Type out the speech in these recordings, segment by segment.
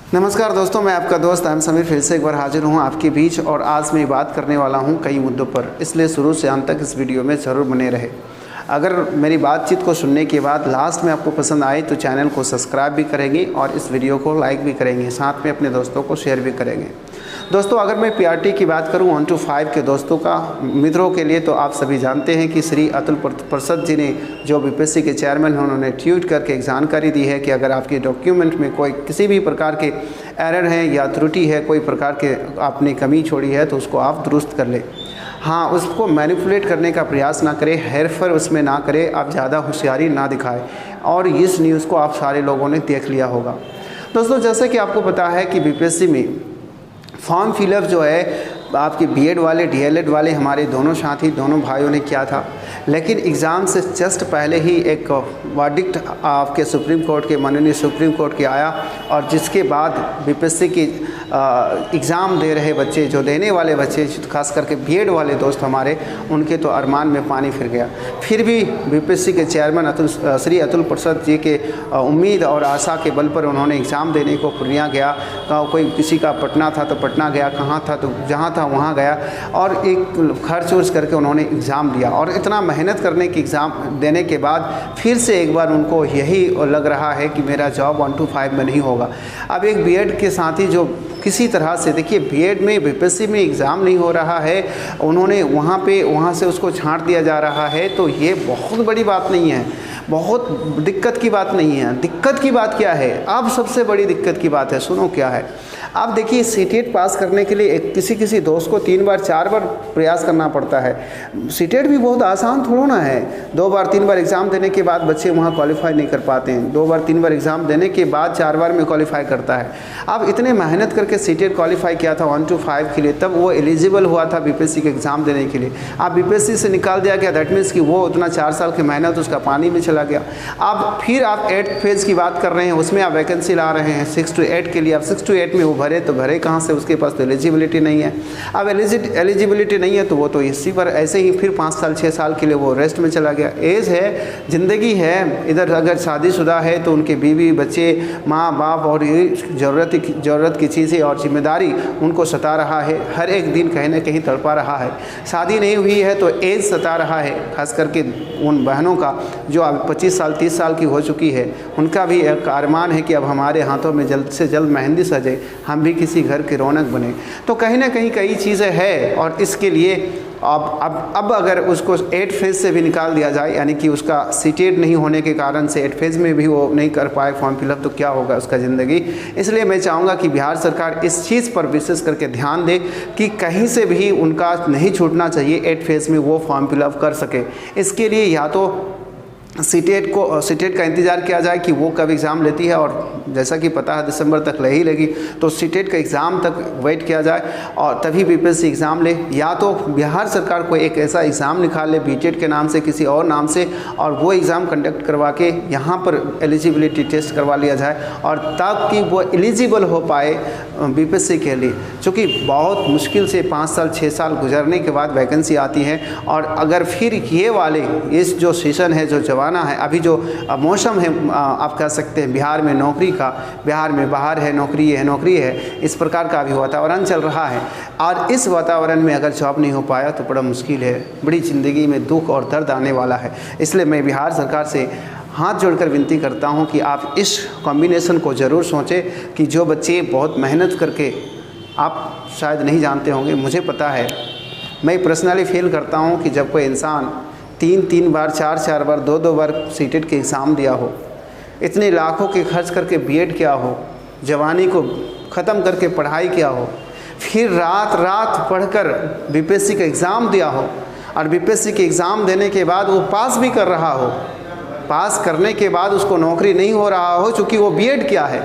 नमस्कार दोस्तों, मैं आपका दोस्त अहम समीर फिर से एक बार हाजिर हूँ आपके बीच। और आज मैं बात करने वाला हूँ कई मुद्दों पर, इसलिए शुरू से अंत तक इस वीडियो में ज़रूर बने रहे। अगर मेरी बातचीत को सुनने के बाद लास्ट में आपको पसंद आए तो चैनल को सब्सक्राइब भी करेंगे और इस वीडियो को लाइक भी करेंगे, साथ में अपने दोस्तों को शेयर भी करेंगे। दोस्तों, अगर मैं पीआरटी की बात करूं 1 to 5 के दोस्तों का मित्रों के लिए, तो आप सभी जानते हैं कि श्री अतुल प्रसाद जी ने, जो बीपीएससी के चेयरमैन हैं, उन्होंने ट्वीट करके एक जानकारी दी है कि अगर आपके डॉक्यूमेंट में कोई किसी भी प्रकार के एरर हैं या त्रुटि है, कोई प्रकार के आपने कमी छोड़ी है, तो उसको आप दुरुस्त कर लें। हाँ, उसको मैनिपुलेट करने का प्रयास ना करें, हेरफेर उसमें ना करें, आप ज़्यादा होशियारी ना दिखाएं। और इस न्यूज़ को आप सारे लोगों ने देख लिया होगा। दोस्तों, जैसे कि आपको पता है कि बीपीएससी में फॉर्म फिलअप जो है आपके बीएड वाले, डीएलएड वाले, हमारे दोनों साथी, दोनों भाइयों ने किया था। लेकिन एग्ज़ाम से जस्ट पहले ही एक वर्डिक्ट आपके सुप्रीम कोर्ट के, माननीय सुप्रीम कोर्ट के आया, और जिसके बाद बीपीएससी की एग्ज़ाम दे रहे बच्चे, जो देने वाले बच्चे, खास करके बीएड वाले दोस्त हमारे, उनके तो अरमान में पानी फिर गया। फिर भी बीपीएससी के चेयरमैन श्री अतुल प्रसाद जी के उम्मीद और आशा के बल पर उन्होंने एग्ज़ाम देने को पूर्णिया गया। कोई किसी का पटना था तो पटना गया, कहाँ था तो जहाँ था वहाँ गया, और एक खर्च वर्च करके उन्होंने एग्ज़ाम दिया। और इतना मेहनत करने की एग्ज़ाम देने के बाद फिर से एक बार उनको यही लग रहा है कि मेरा जॉब 1 to 5 में नहीं होगा। अब एक बीएड के साथी जो किसी तरह से, देखिए, बीएड में बीपीएससी में एग्ज़ाम नहीं हो रहा है, उन्होंने वहाँ से उसको छांट दिया जा रहा है, तो ये बहुत बड़ी बात नहीं है, बहुत दिक्कत की बात नहीं है। दिक्कत की बात क्या है? अब सबसे बड़ी दिक्कत की बात है, सुनो क्या है। आप देखिए, सीटेट पास करने के लिए किसी दोस्त को 3 बार 4 बार प्रयास करना पड़ता है। सीटेट भी बहुत आसान थोड़ा ना है। 2 बार 3 बार एग्ज़ाम देने के बाद बच्चे वहाँ क्वालिफाई नहीं कर पाते हैं। 2 बार 3 बार एग्ज़ाम देने के बाद 4 बार में क्वालिफाई करता है। अब इतने मेहनत करके सीटेट क्वालिफाई किया था 1 to 5 के लिए, तब वो एलिजिबल हुआ था बीपीएससी के एग्ज़ाम देने के लिए। आप बीपीएससी से निकाल दिया गया, दैट मीन्स कि वो उतना 4 साल की मेहनत उसका पानी में चला गया। अब फिर आप 8th फेज़ की बात कर रहे हैं, उसमें आप वैकेंसी ला रहे हैं 6 to 8 के लिए। अब 6 to 8 में वो भरे तो भरे कहाँ से? उसके पास तो एलिजिबिलिटी नहीं है। अब एलिजिबिलिटी नहीं है तो वो तो इसी पर ऐसे ही फिर 5 साल 6 साल के लिए वो रेस्ट में चला गया। एज है, ज़िंदगी है, इधर अगर शादीशुदा है तो उनके बीवी बच्चे, माँ बाप, और ये ज़रूरत की चीज़ें और जिम्मेदारी उनको सता रहा है, हर एक दिन कहीं ना कहीं तड़पा रहा है। शादी नहीं हुई है तो एज सता रहा है, खास करके उन बहनों का जो अब 25 साल 30 साल की हो चुकी है। उनका भी एक अरमान है कि अब हमारे हाथों में जल्द से जल्द मेहंदी सजे, हम भी किसी घर की रौनक बने। तो कहीं ना कहीं कई चीज़ें हैं, और इसके लिए अब अगर उसको 8 फेज़ से भी निकाल दिया जाए, यानी कि उसका सीटेट नहीं होने के कारण से 8 फेज़ में भी वो नहीं कर पाए फॉर्म फिलअप, तो क्या होगा उसका ज़िंदगी। इसलिए मैं चाहूँगा कि बिहार सरकार इस चीज़ पर विशेष करके ध्यान दे कि कहीं से भी उनका नहीं छूटना चाहिए, 8 फेज़ में वो फॉर्म फिलअप कर सके। इसके लिए या तो सीटेट का इंतज़ार किया जाए कि वो कब एग्ज़ाम लेती है, और जैसा कि पता है दिसंबर तक ले ही लेगी, तो सीटेट का एग्ज़ाम तक वेट किया जाए और तभी बीपीएससी एग्ज़ाम ले। या तो बिहार सरकार को एक ऐसा एग्ज़ाम निकाल ले बीटेट के नाम से, किसी और नाम से, और वो एग्ज़ाम कंडक्ट करवा के यहाँ पर एलिजिबिलिटी टेस्ट करवा लिया जाए, और ताकि वो एलिजिबल हो पाए बीपीएससी के लिए। चूँकि बहुत मुश्किल से 5 साल 6 साल गुजरने के बाद वैकेंसी आती है, और अगर फिर ये वाले इस जो सेशन है, जो जमाना है, अभी जो मौसम है, आप कह सकते हैं बिहार में नौकरी का, बिहार में बाहर है नौकरी है, इस प्रकार का अभी वातावरण चल रहा है। और इस वातावरण में अगर जॉब नहीं हो पाया तो बड़ा मुश्किल है, बड़ी ज़िंदगी में दुख और दर्द आने वाला है। इसलिए मैं बिहार सरकार से हाथ जोड़कर विनती करता हूं कि आप इस कॉम्बिनेशन को ज़रूर सोचें कि जो बच्चे बहुत मेहनत करके, आप शायद नहीं जानते होंगे, मुझे पता है, मैं पर्सनली फील करता हूं कि जब कोई इंसान 3 बार 4 बार 2 बार सीटेट के एग्ज़ाम दिया हो, इतने लाखों के खर्च करके बीएड किया हो, जवानी को ख़त्म करके पढ़ाई किया हो, फिर रात पढ़कर बीपीएससी का एग्ज़ाम दिया हो, और बीपीएससी के एग्ज़ाम देने के बाद वो पास भी कर रहा हो, पास करने के बाद उसको नौकरी नहीं हो रहा हो चूँकि वो बीएड किया है,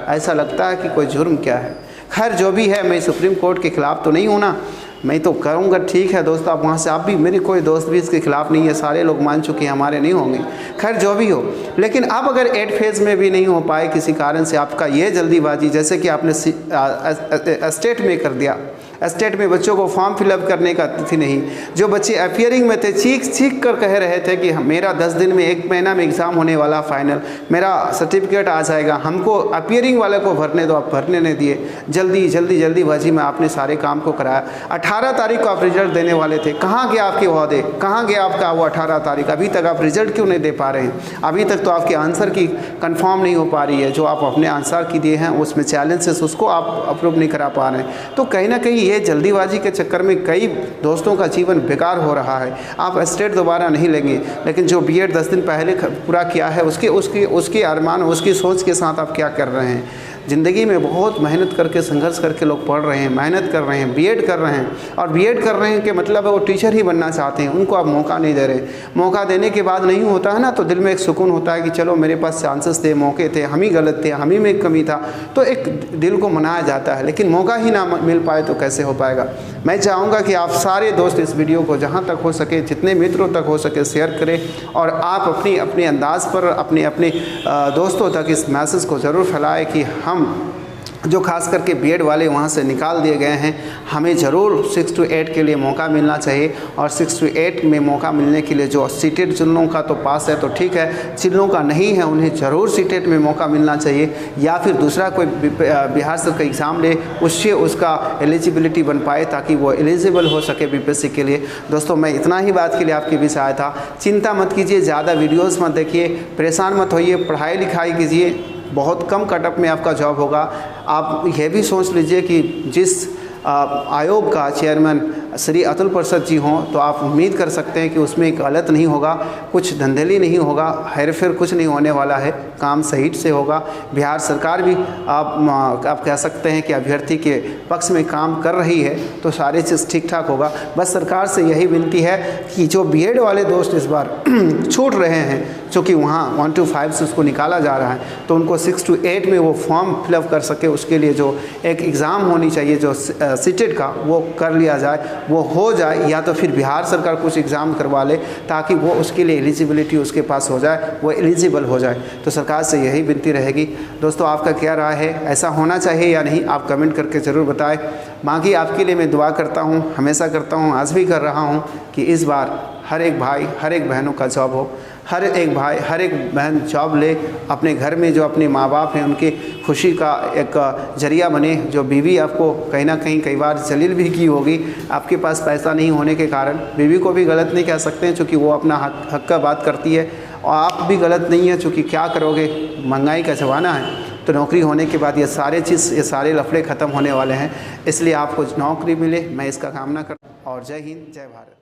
ऐसा लगता है कि कोई जुर्म क्या है। खैर जो भी है, मैं सुप्रीम कोर्ट के ख़िलाफ़ तो नहीं हूँ ना, मैं तो करूँगा, ठीक है दोस्त, आप वहाँ से, आप भी, मेरे कोई दोस्त भी इसके खिलाफ़ नहीं है, सारे लोग मान चुके हैं, हमारे नहीं होंगे। खैर जो भी हो, लेकिन अब अगर 8 फेज़ में भी नहीं हो पाए किसी कारण से, आपका ये जल्दीबाजी, जैसे कि आपने स्टेट में कर दिया, स्टेट में बच्चों को फॉर्म फिलअप करने का तिथि नहीं। जो बच्चे अपियरिंग में थे, चीख कर कह रहे थे कि मेरा 10 दिन में 1 महीना में एग्ज़ाम होने वाला फाइनल, मेरा सर्टिफिकेट आ जाएगा, हमको अपियरिंग वाले को भरने दो, आप भरने नहीं दिए। जल्दीबाजी में आपने सारे काम को कराया। 18 तारीख को आप रिजल्ट देने वाले थे, कहाँ गया आपके वादे, कहाँ गया आपका वो 18 तारीख? अभी तक आप रिजल्ट क्यों नहीं दे पा रहे हैं? अभी तक तो आपके आंसर की कंफर्म नहीं हो पा रही है, जो आप अपने आंसर की दिए हैं उसमें चैलेंजेस, उसको आप अप्रूव नहीं करा पा रहे हैं। तो कहीं ना कहीं ये जल्दीबाजी के चक्कर में कई दोस्तों का जीवन बेकार हो रहा है। आप स्टेट दोबारा नहीं लेंगे, लेकिन जो बीएड 10 दिन पहले पूरा किया है उसके अरमान, उसकी सोच के साथ आप क्या कर रहे हैं? ज़िंदगी में बहुत मेहनत करके, संघर्ष करके लोग पढ़ रहे हैं, मेहनत कर रहे हैं, बीएड कर रहे हैं, और बीएड कर रहे हैं कि मतलब वो टीचर ही बनना चाहते हैं, उनको आप मौका नहीं दे रहे। मौका देने के बाद नहीं होता है ना, तो दिल में एक सुकून होता है कि चलो मेरे पास चांसेस थे, मौके थे, हम ही गलत थे, हम ही में कमी था, तो एक दिल को मनाया जाता है। लेकिन मौका ही ना मिल पाए तो कैसे हो पाएगा? मैं चाहूँगा कि आप सारे दोस्त इस वीडियो को जहाँ तक हो सके, जितने मित्रों तक हो सके शेयर करें, और आप अपने अंदाज़ पर अपने दोस्तों तक इस मैसेज को ज़रूर फैलाएं कि हम जो खास करके बीएड वाले वहाँ से निकाल दिए गए हैं, हमें ज़रूर 6 to 8 के लिए मौका मिलना चाहिए। और 6 to 8 में मौका मिलने के लिए जो सीटेड जिन लोगों का तो पास है तो ठीक है, जिन लोगों का नहीं है उन्हें ज़रूर सीटेड में मौका मिलना चाहिए, या फिर दूसरा कोई बिहार से का एग्ज़ाम ले, उससे उसका एलिजिबिलिटी बन पाए ताकि वो एलिजिबल हो सके बीपीएससी के लिए। दोस्तों, मैं इतना ही बात के लिए आपके बीच आया था। चिंता मत कीजिए, ज़्यादा वीडियोज़ मत देखिए, परेशान मत होइए, पढ़ाई लिखाई कीजिए, बहुत कम कटअप में आपका जॉब होगा। आप यह भी सोच लीजिए कि जिस आयोग का चेयरमैन श्री अतुल प्रसाद जी हों, तो आप उम्मीद कर सकते हैं कि उसमें गलत नहीं होगा, कुछ धंधली नहीं होगा, हेरफेर कुछ नहीं होने वाला है, काम सही से होगा। बिहार सरकार भी आप कह सकते हैं कि अभ्यर्थी के पक्ष में काम कर रही है, तो सारी चीज़ ठीक ठाक होगा। बस सरकार से यही विनती है कि जो बीएड वाले दोस्त इस बार छूट रहे हैं, चूँकि वहाँ 1 to 5 से उसको निकाला जा रहा है, तो उनको 6 to 8 में वो फॉर्म फिलअप कर सके, उसके लिए जो एक एग्ज़ाम होनी चाहिए जो सीटेड का, वो कर लिया जाए, वो हो जाए, या तो फिर बिहार सरकार कुछ एग्ज़ाम करवा ले ताकि वो उसके लिए एलिजिबिलिटी उसके पास हो जाए, वो एलिजिबल हो जाए। तो सरकार से यही विनती रहेगी। दोस्तों, आपका क्या राय है, ऐसा होना चाहिए या नहीं, आप कमेंट करके ज़रूर बताएं। बाकी आपके लिए मैं दुआ करता हूँ, हमेशा करता हूँ, आज भी कर रहा हूँ कि इस बार हर एक भाई, हर एक बहनों का जॉब हो, हर एक भाई, हर एक बहन जॉब ले, अपने घर में जो अपने माँ बाप हैं उनकी खुशी का एक जरिया बने। जो बीवी आपको कहीं ना कहीं कई बार जलील भी की होगी, आपके पास पैसा नहीं होने के कारण, बीवी को भी गलत नहीं कह सकते हैं, चूँकि वो अपना हक का बात करती है, और आप भी गलत नहीं है, चूँकि क्या करोगे, महंगाई का ज़माना है, तो नौकरी होने के बाद ये सारे लफड़े ख़त्म होने वाले हैं। इसलिए आपको नौकरी मिले, मैं इसका कामना करता हूँ। और जय हिंद, जय भारत।